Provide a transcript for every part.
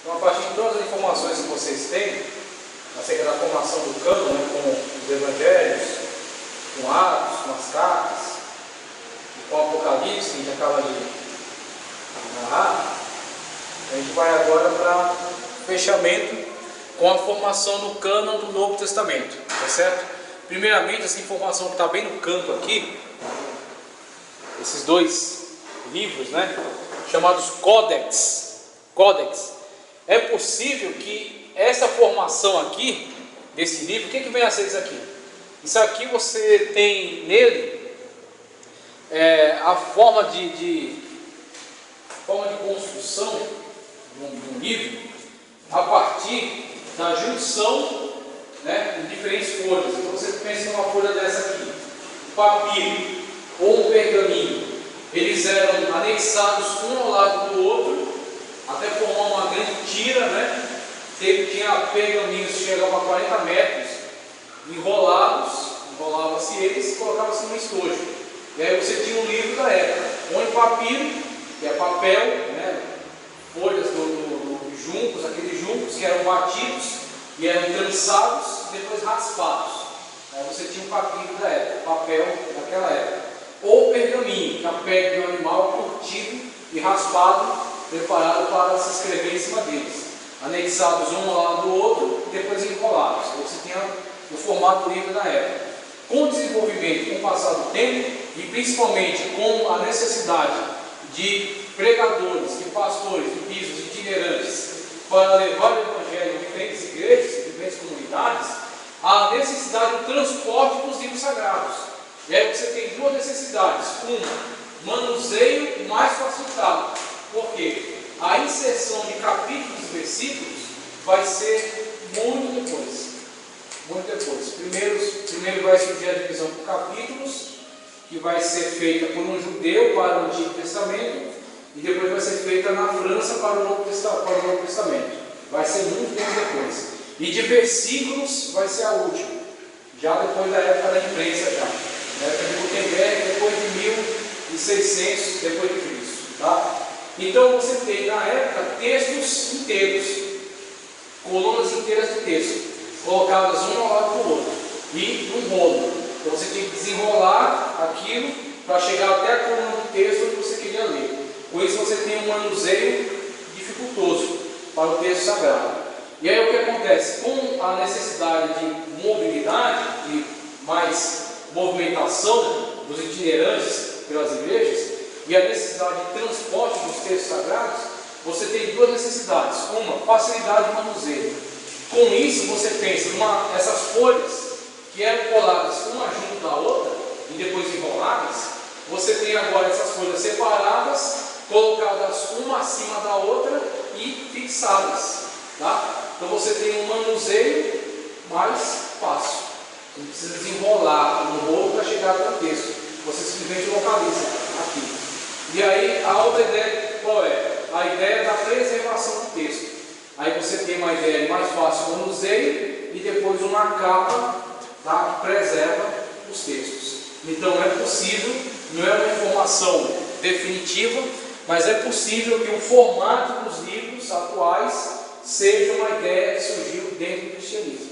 Então, a partir de todas as informações que vocês têm acerca da formação do cânon, né, com os evangelhos, com Atos, com as cartas, e com o Apocalipse, que a gente acaba de narrar, a gente vai agora para o fechamento com a formação do cânon do Novo Testamento, tá certo? Primeiramente, essa informação que está bem no canto aqui, esses dois livros, né, chamados Códex. É possível que essa formação aqui, desse livro, o que vem a ser isso aqui? Isso aqui você tem nele a forma de construção de um livro a partir da junção, né, de diferentes folhas. Então você pensa numa folha dessa aqui, papiro ou um pergaminho, eles eram anexados um ao lado do outro até formar uma grande tira, né? Tinha pergaminhos que chegavam a 40 metros, enrolava-se eles e colocava-se num estojo. E aí você tinha um livro da época, onde papiro, que é papel, né? Folhas de juncos, aqueles juncos que eram batidos e eram trançados e depois raspados. Aí você tinha um papiro da época, papel daquela época. Ou pergaminho, que é a pele de um animal curtido e raspado, preparado para se escrever em cima deles, anexados um ao lado do outro, depois enrolados. Então você tinha o formato do livro da época. Com o desenvolvimento, com o passar do tempo, e principalmente com a necessidade de pregadores, de pastores, de bispos itinerantes, para levar o evangelho em diferentes igrejas, em diferentes comunidades, há a necessidade do transporte dos livros sagrados. E aí você tem duas necessidades: uma, manuseio mais facilitado. Por quê? A inserção de capítulos e versículos vai ser muito depois. Primeiro vai surgir a divisão por capítulos, que vai ser feita por um judeu para o Antigo Testamento, e depois vai ser feita na França para o Novo Testamento. Vai ser muito tempo depois. E de versículos vai ser a última, já depois da época da imprensa, na época de Gutenberg, depois de 1600 depois de Cristo. Tá? Então você tem na época textos inteiros, colunas inteiras de texto, colocadas um ao lado do outro, e um rolo. Então você tem que desenrolar aquilo para chegar até a coluna do texto que você queria ler. Com isso você tem um manuseio dificultoso para o texto sagrado. E aí o que acontece? Com a necessidade de mobilidade, de mais movimentação dos itinerantes pelas igrejas, e a necessidade de transporte dos textos sagrados, você tem duas necessidades. Uma, facilidade de manuseio. Com isso você pensa essas folhas que eram coladas uma junto da outra e depois enroladas, você tem agora essas folhas separadas, colocadas uma acima da outra e fixadas. Tá? Então você tem um manuseio mais fácil. Não precisa desenrolar no rolo para chegar até o texto. Você simplesmente localiza aqui. E aí a outra ideia qual é? A ideia da preservação do texto. Aí você tem uma ideia de mais fácil manuseio e depois uma capa, tá, que preserva os textos. Então é possível, não é uma informação definitiva, mas é possível que o formato dos livros atuais seja uma ideia que surgiu dentro do cristianismo,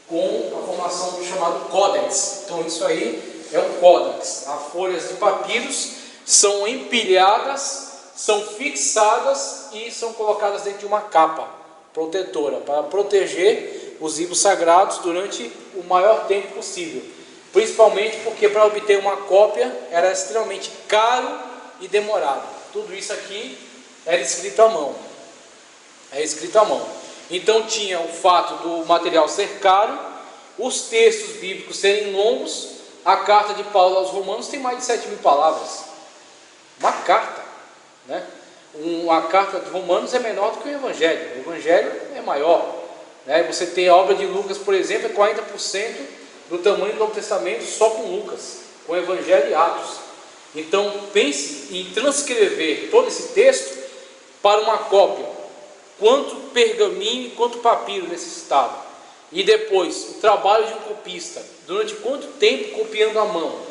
com a formação do chamado Códex. Então isso aí é um Códex. As folhas de papiros são empilhadas, são fixadas e são colocadas dentro de uma capa protetora para proteger os livros sagrados durante o maior tempo possível. Principalmente porque para obter uma cópia era extremamente caro e demorado. Tudo isso aqui era escrito à mão. Então tinha o fato do material ser caro, os textos bíblicos serem longos. A carta de Paulo aos Romanos tem mais de 7.000 palavras. Uma carta, né? A carta de Romanos é menor do que o Evangelho. O Evangelho é maior, né? Você tem a obra de Lucas, por exemplo, é 40% do tamanho do Novo Testamento só com Lucas, com o Evangelho e Atos. Então pense em transcrever todo esse texto para uma cópia. Quanto pergaminho e quanto papiro necessitava. E depois, o trabalho de um copista. Durante quanto tempo copiando à mão?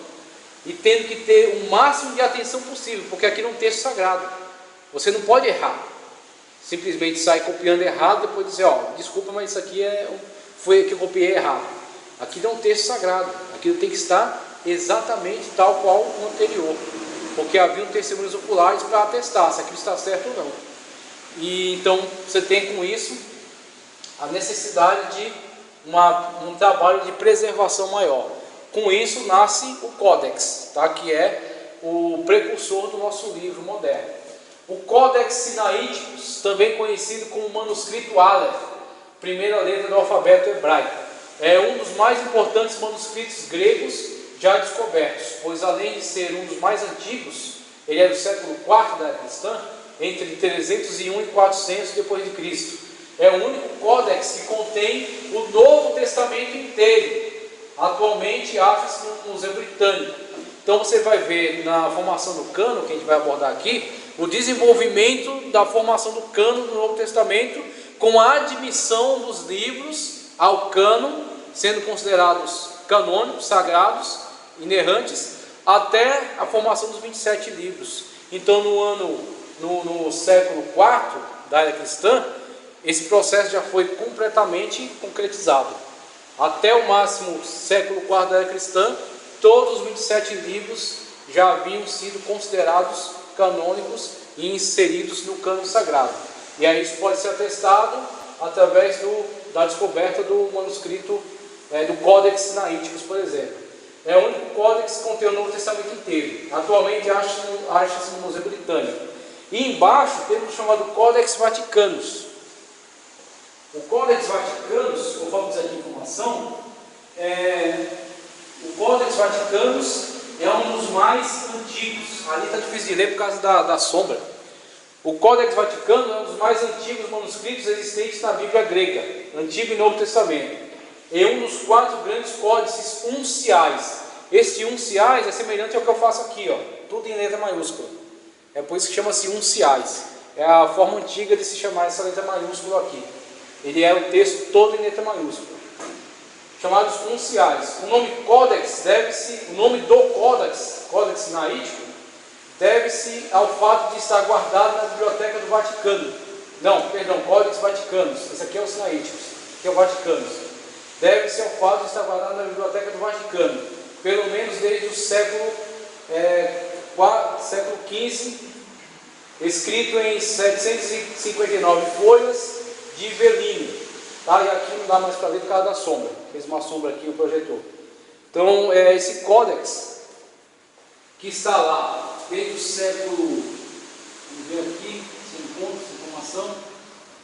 E tendo que ter o máximo de atenção possível, porque aqui é um texto sagrado. Você não pode errar. simplesmente sai copiando errado, depois dizer, ó, desculpa, mas isso aqui foi que eu copiei errado. Aqui é um texto sagrado, aquilo tem que estar exatamente tal qual o anterior, porque haviam testemunhos oculares para atestar se aquilo está certo ou não. E então você tem com isso a necessidade de um trabalho de preservação maior. Com isso nasce o Códex, tá? Que é o precursor do nosso livro moderno. O Códex Sinaíticos, também conhecido como manuscrito Aleph, primeira letra do alfabeto hebraico, é um dos mais importantes manuscritos gregos já descobertos, pois além de ser um dos mais antigos, ele é do século IV da era cristã, entre 301 e 400 depois de Cristo. É o único códex que contém o Novo Testamento inteiro. Atualmente acha-se no Museu Britânico. Então você vai ver na formação do cânon, que a gente vai abordar aqui, o desenvolvimento da formação do cânon do Novo Testamento, com a admissão dos livros ao cânon, sendo considerados canônicos, sagrados, inerrantes, até a formação dos 27 livros. Então no século IV da era cristã, esse processo já foi completamente concretizado. Até o máximo século IV da era cristã, todos os 27 livros já haviam sido considerados canônicos e inseridos no cânon sagrado. E aí isso pode ser atestado através da descoberta do manuscrito do Códex Sinaíticos, por exemplo. É o único códex que contém o Novo Testamento inteiro. Atualmente acha-se no Museu Britânico. E embaixo temos o chamado Codex Vaticanus. O Codex Vaticanus, conforme diz aqui a informação, o Codex Vaticanus é um dos mais antigos. Ali está difícil de ler por causa da sombra. O Codex Vaticanus é um dos mais antigos manuscritos existentes na Bíblia grega, Antigo e Novo Testamento. É um dos 4 grandes códices unciais. Este unciais é semelhante ao que eu faço aqui, ó, tudo em letra maiúscula. É por isso que chama-se unciais. É a forma antiga de se chamar essa letra maiúscula aqui. Ele é o texto todo em letra maiúscula. Chamados unciais. O nome Códex o nome do Códex Sinaítico, deve-se ao fato de estar guardado na Biblioteca do Vaticano. Não, perdão, Códex Vaticanus. Esse aqui é o Sinaíticos, que é o Vaticanus. Deve-se ao fato de estar guardado na Biblioteca do Vaticano, pelo menos desde o século XV, escrito em 759 folhas de velino. Tá? E aqui não dá mais para ler por causa da sombra. Fez uma sombra aqui o projetor. Então, esse códex que está lá desde o século, vamos ver aqui, se encontra essa informação,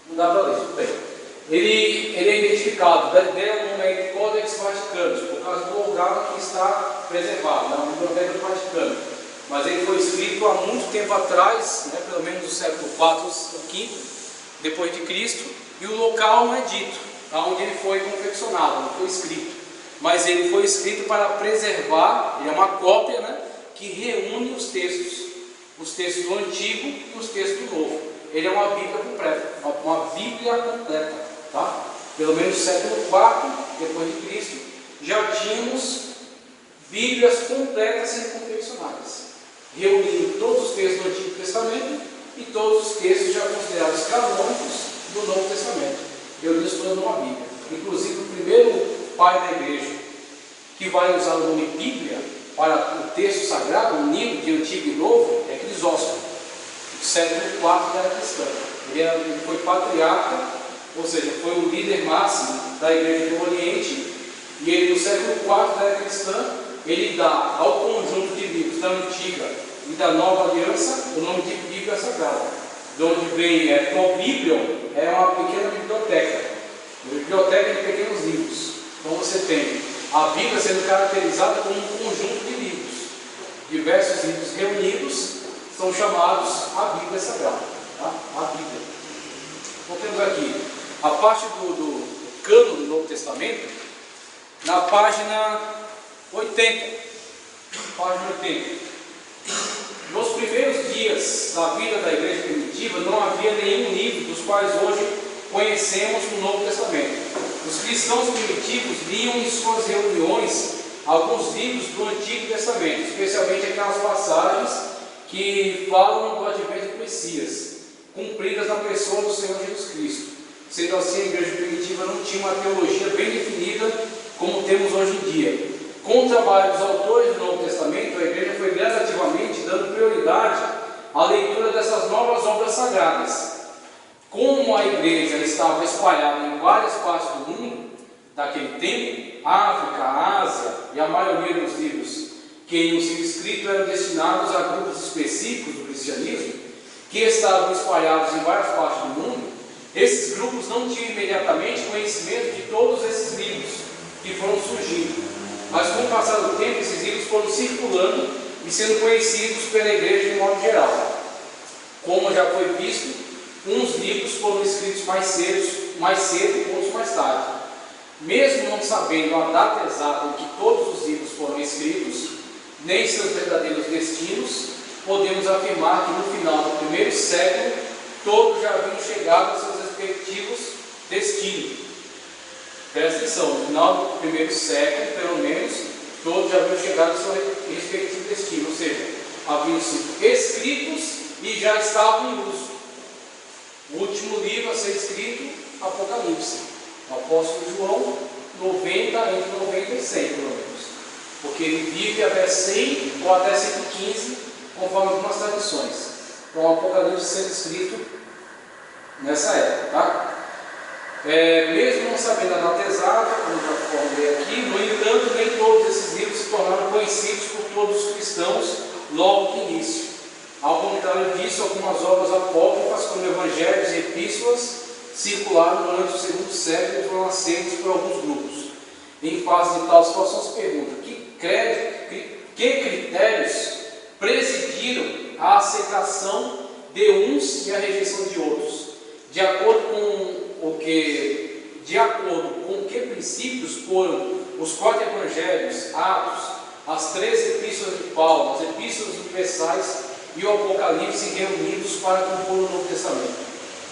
não dá para ler, tudo bem. Ele é identificado, deram o nome aí de Codex Vaticanus, por causa do lugar que está preservado, na Biblioteca do Vaticano. Mas ele foi escrito há muito tempo atrás, né, pelo menos no século IV ou V, depois de Cristo, e o local não é dito, onde ele foi confeccionado, não foi escrito. Mas ele foi escrito para preservar, ele é uma cópia, né, que reúne os textos do Antigo e os textos do Novo. Ele é uma Bíblia completa, uma Bíblia completa, tá? Pelo menos no século IV, depois de Cristo, já tínhamos Bíblias completas sendo confeccionadas, reunindo todos os textos do Antigo Testamento e todos os textos já considerados canônicos do Novo Testamento, reunidos todos numa Bíblia. Inclusive, o primeiro pai da igreja que vai usar o nome Bíblia para o texto sagrado, unido de Antigo e Novo, é Crisóstomo, do século IV da era cristã. Ele foi patriarca, ou seja, foi o líder máximo da igreja do Oriente, e ele, no século IV da era cristã, ele dá ao conjunto de livros da Antiga e da Nova Aliança o nome de Bíblia Sagrada, de onde vem Biblion, é uma pequena biblioteca, de pequenos livros. Então você tem a Bíblia sendo caracterizada como um conjunto de livros. Diversos livros reunidos são chamados a Bíblia Sagrada. Tá? A Bíblia. Então temos aqui a parte do cânon do Novo Testamento, na página 80. Página 80. Nos primeiros dias da vida da igreja primitiva, não havia nenhum livro dos quais hoje conhecemos no Novo Testamento. Os cristãos primitivos liam em suas reuniões alguns livros do Antigo Testamento, especialmente aquelas passagens que falam do advento do Messias. cumpridas na pessoa do Senhor Jesus Cristo. Sendo assim, a igreja primitiva não tinha uma teologia bem definida como temos hoje em dia. Com o trabalho dos autores do Novo Testamento, a igreja foi gradativamente dando prioridade à leitura dessas novas obras sagradas. Como a igreja estava espalhada em várias partes do mundo daquele tempo, África, Ásia e a maioria dos livros que iam ser escritos eram destinados a grupos específicos do cristianismo que estavam espalhados em várias partes do mundo, esses grupos não tinham imediatamente conhecimento de todos esses livros que foram surgindo. Mas com o passar do tempo, esses livros foram circulando e sendo conhecidos pela igreja de modo geral. Como já foi visto, uns livros foram escritos mais cedo, outros mais tarde. Mesmo não sabendo a data exata em que todos os livros foram escritos, nem seus verdadeiros destinos, podemos afirmar que no final do primeiro século, todos já haviam chegado aos seus respectivos destinos. Presta atenção, no final do primeiro século, pelo menos, todos já haviam chegado ao seu respectivo destino, ou seja, haviam sido escritos e já estavam em uso. O último livro a ser escrito, Apocalipse. O apóstolo João, 90, entre 90 e 100, pelo menos. Porque ele vive até 100 ou até 115, conforme algumas tradições. Então, o Apocalipse sendo escrito nessa época, tá? Mesmo não sabendo a data exata, como já falei aqui, no entanto, nem todos esses livros se tornaram conhecidos por todos os cristãos logo no início. Ao contrário disso, algumas obras apócrifas, como evangelhos e epístolas, circularam durante o segundo século e foram aceitos por alguns grupos. Em face de tal situação, se pergunta: que critérios presidiram a aceitação de uns e a rejeição de outros? De acordo com que princípios foram os 4 evangelhos, Atos, as 3 epístolas de Paulo, as epístolas universais e o Apocalipse reunidos para compor o Novo Testamento,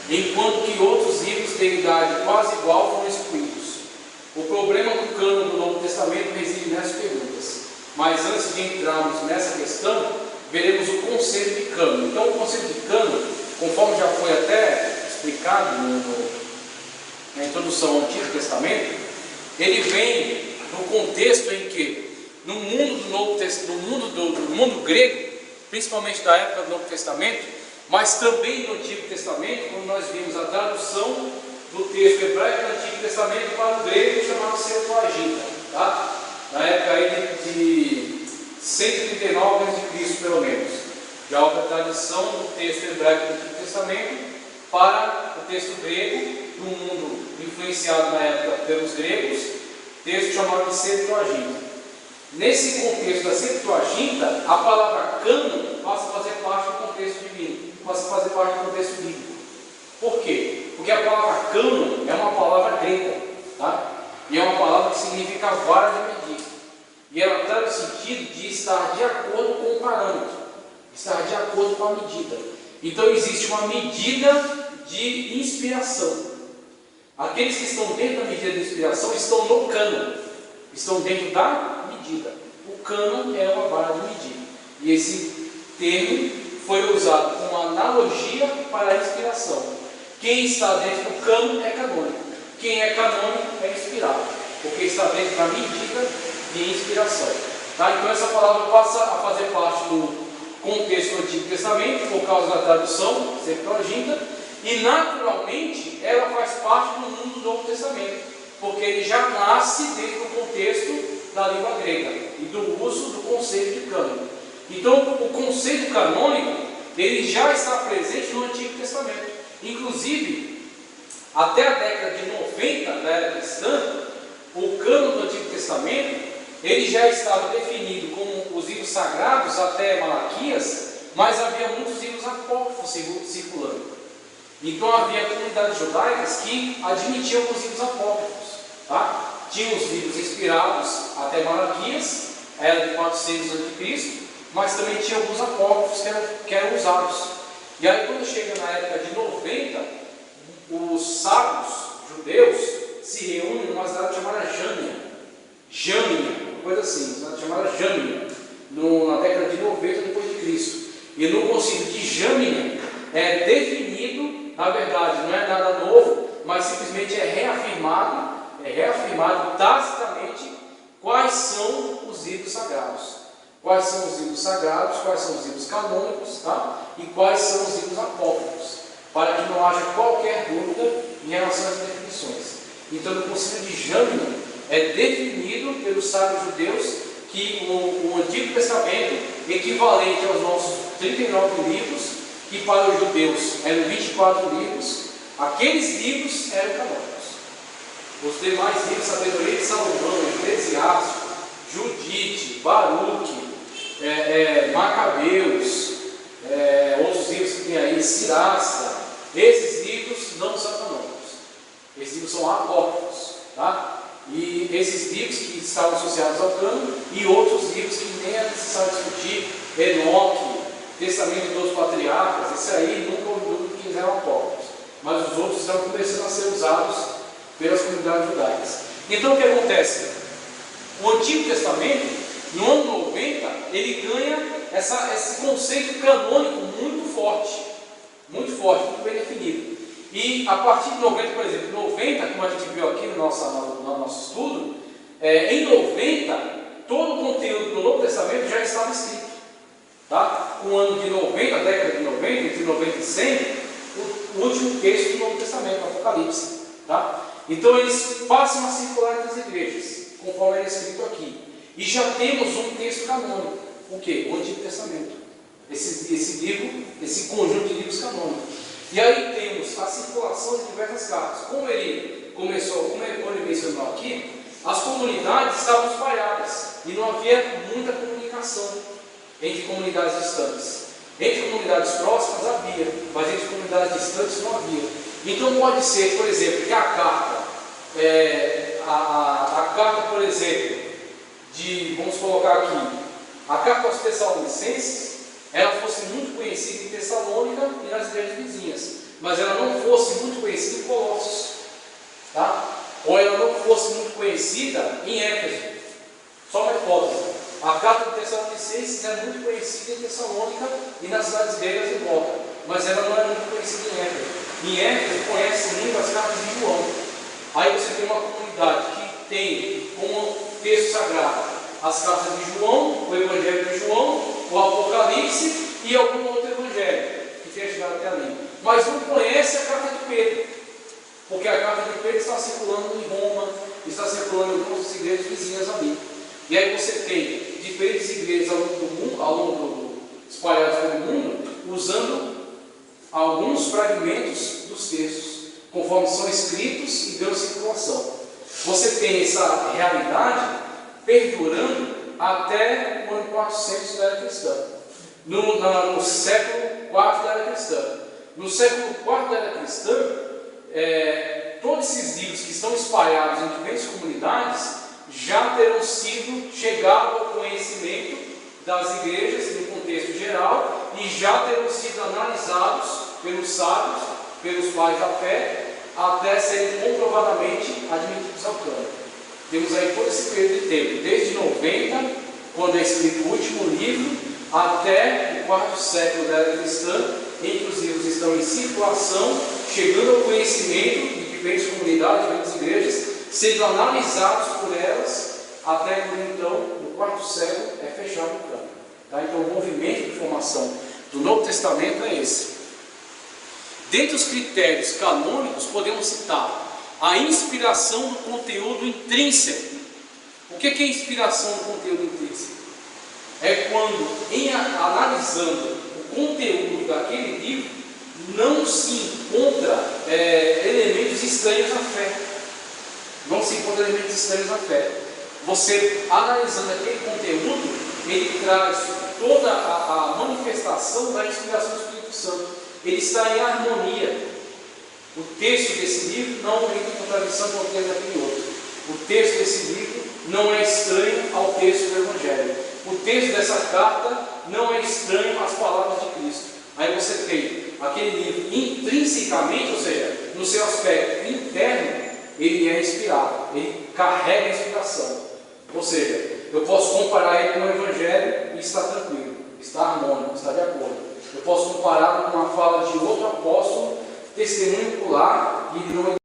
enquanto que outros livros de idade quase igual foram excluídos? O problema do cânon do Novo Testamento reside nessas perguntas. Mas antes de entrarmos nessa questão, veremos o conceito de cânon. Então, o conceito de cânon, conforme já foi até explicado na introdução ao Antigo Testamento, ele vem no contexto em que, no mundo grego, principalmente da época do Novo Testamento, mas também no Antigo Testamento, quando nós vimos a tradução do texto hebraico do Antigo Testamento para o grego, chamado Septuaginta, tá? Na época aí de 139 a.C., pelo menos. Já houve a tradução do texto hebraico do Antigo Testamento para o texto grego, do mundo influenciado na época pelos gregos, texto chamado de Septuaginta. Nesse contexto da Septuaginta, a palavra cânon passa a fazer parte do contexto divino, passa a fazer parte do contexto bíblico. Por quê? Porque a palavra cânon é uma palavra grega, tá? E é uma palavra que significa vara de medir. E ela traz o sentido de estar de acordo com o parâmetro, estar de acordo com a medida. Então existe uma medida de inspiração. Aqueles que estão dentro da medida de inspiração estão no cânon, estão dentro da medida. O cânon é uma vara de medir. E esse termo foi usado como analogia para a inspiração. Quem está dentro do cânon é canônico. Quem é canônico é inspirado, porque está dentro da medida de inspiração. Tá? Então essa palavra passa a fazer parte do contexto do Antigo Testamento, por causa da tradução Septuaginta, e naturalmente ela faz parte do mundo do Novo Testamento, porque ele já nasce dentro do contexto da língua grega e do uso do conceito de cânon. Então o conceito canônico ele já está presente no Antigo Testamento. Inclusive, até a década de 90 da era cristã, o cânon do Antigo Testamento ele já estava definido como os livros sagrados até Malaquias, mas havia muitos livros apócrifos circulando. Então havia comunidades judaicas que admitiam os livros apócrifos. Tá? Tinha os livros inspirados até Malaquias, era de 400 a.C., mas também tinha alguns apócrifos que eram usados. E aí quando chega na época de 90, os sábios judeus se reúnem numa cidade chamada Jâmnia, coisa assim, uma cidade chamada Jâmnia, na década de 90 depois de Cristo. E no concílio de Jâmnia é definido não é nada novo, mas simplesmente é reafirmado tacitamente quais são os livros sagrados. Quais são os livros sagrados, quais são os livros canônicos, tá? E quais são os livros apócrifos, para que não haja qualquer dúvida em relação às definições. Então, no Concílio de Jâmino é definido pelos sábios judeus que o Antigo Testamento, equivalente aos nossos 39 livros, que para os judeus eram 24 livros, aqueles livros eram canônicos. Os demais livros, Sabedoria de Salomão, Eclesiástico, Judite, Baruque, Macabeus, outros livros que tem aí, Sirasta, esses livros não são canônicos. Esses livros são apócrifos, tá? E esses livros que estavam associados ao cânone e outros livros que nem é necessário discutir, Enoque, Testamento dos Patriarcas, esse aí nunca houve dúvida que eles eram apócrifos, mas os outros estão começando a ser usados pelas comunidades judaicas. Então o que acontece? O Antigo Testamento, no ano 90, ele ganha esse conceito canônico muito forte, muito bem definido. E a partir de 90, por exemplo, 90, como a gente viu aqui no nosso estudo, em 90, todo o conteúdo do Novo Testamento já estava escrito. Tá? O ano de 90, a década de 90, entre 90 e 100, o último texto do Novo Testamento, o Apocalipse. Tá? Então eles passam a circular entre as igrejas, conforme é escrito aqui. E já temos um texto canônico. O que? O Antigo Testamento. Esse livro, esse conjunto de livros canônicos. E aí temos a circulação de diversas cartas. Como ele mencionou aqui, as comunidades estavam espalhadas e não havia muita comunicação entre comunidades distantes. Entre comunidades próximas havia, mas entre comunidades distantes não havia. Então pode ser, por exemplo, que a carta, a carta, por exemplo, vamos colocar aqui, a carta aos Tessalonicenses, ela fosse muito conhecida em Tessalônica e nas igrejas vizinhas, mas ela não fosse muito conhecida em Colossos, tá? Ou ela não fosse muito conhecida em Éfeso. Só uma hipótese. A carta de Tessalonicenses é muito conhecida em Tessalônica e nas cidades gregas em volta, mas ela não é muito conhecida em Éfeso. Em Éfeso conhece muito as cartas de João. Aí você tem uma comunidade que tem como texto sagrado as cartas de João, o Evangelho de João, o Apocalipse e algum outro evangelho que tenha chegado até ali, mas não conhece a carta de Pedro, porque a carta de Pedro está circulando em Roma, está circulando em algumas igrejas vizinhas ali. E aí você tem diferentes igrejas ao longo do mundo, espalhadas pelo mundo, usando alguns fragmentos dos textos, conforme são escritos e dando circulação. Você tem essa realidade perdurando até o ano 400 da era cristã, no século IV da era cristã. No século IV da era cristã, todos esses livros que estão espalhados em diferentes comunidades já terão sido chegado ao conhecimento das igrejas no contexto geral e já terão sido analisados pelos sábios, pelos pais da fé, até serem comprovadamente admitidos ao cânone. Temos aí todo esse período de tempo, desde 90, quando é escrito o último livro, até o IV século da era cristã, em que os livros estão em circulação, chegando ao conhecimento de diferentes comunidades, diferentes igrejas, sendo analisados por elas, até que então, no IV século, é fechado o cânone. Tá? Então, o movimento de formação do Novo Testamento é esse. Dentre os critérios canônicos, podemos citar a inspiração do conteúdo intrínseco. O que é inspiração do conteúdo intrínseco? É quando, analisando o conteúdo daquele livro, não se encontra elementos estranhos à fé. Não se encontra elementos estranhos à fé. Você, analisando aquele conteúdo, ele traz toda a manifestação da inspiração do Espírito Santo. Ele está em harmonia. O texto desse livro não entra em contradição com o texto daquele outro. O texto desse livro não é estranho ao texto do Evangelho. O texto dessa carta não é estranho às palavras de Cristo. Aí você tem aquele livro intrinsecamente, ou seja, no seu aspecto interno, ele é inspirado, ele carrega a inspiração. Ou seja, eu posso comparar ele com o Evangelho e está tranquilo, está harmônico, está de acordo. Eu posso comparar com uma fala de outro apóstolo testemunho ocular e de não